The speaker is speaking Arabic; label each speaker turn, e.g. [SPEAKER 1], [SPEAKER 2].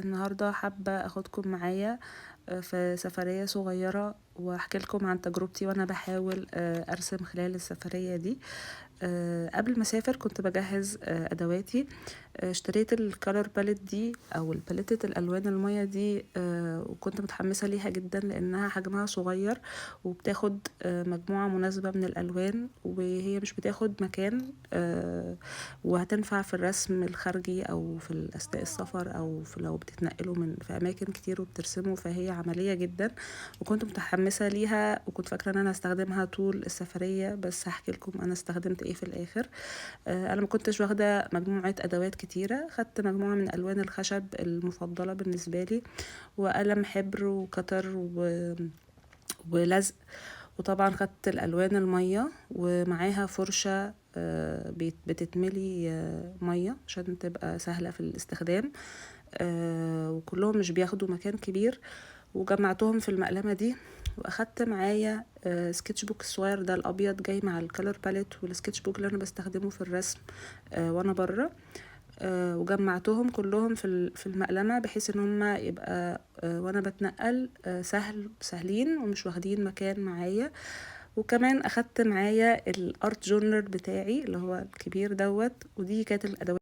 [SPEAKER 1] النهاردة حابة اخدكم معايا في سفرية صغيرة واحكي لكم عن تجربتي وانا بحاول ارسم خلال السفرية دي. قبل ما اسافر كنت بجهز ادواتي. اشتريت الكالر باليت دي او الباليتة الالوان المية دي، وكنت متحمسة ليها جدا لانها حجمها صغير وبتاخد مجموعة مناسبة من الالوان، وهي مش بتاخد مكان، وهتنفع في الرسم الخارجي او في اثناء السفر او في لو بتتنقلوا في اماكن كتير وبترسموا، فهي عملية جدا وكنت متحمسة ليها وكنت فاكرة ان انا استخدمها طول السفرية. بس هحكي لكم انا استخدمت ايه في الاخر. انا ما كنتش واخدة مجموعة ادوات كتيرة، خدت مجموعة من الوان الخشب المفضلة بالنسبة لي وقلم حبر وكتر ولزق، وطبعا خدت الالوان المية ومعاها فرشة بتتملي مية عشان تبقى سهلة في الاستخدام. وكلهم مش بياخدوا مكان كبير، وجمعتهم في المقلمة دي. واخدت معايا سكتش بوك الصغير ده الابيض جاي مع الكالر باليت والسكتش بوك اللي انا بستخدمه في الرسم وانا بره. وجمعتهم كلهم في المقلمة بحيث ان هما يبقى وانا بتنقل سهلين ومش واخدين مكان معايا. وكمان اخدت معايا الارت جورنر بتاعي اللي هو الكبير دوت، ودي كانت الادوات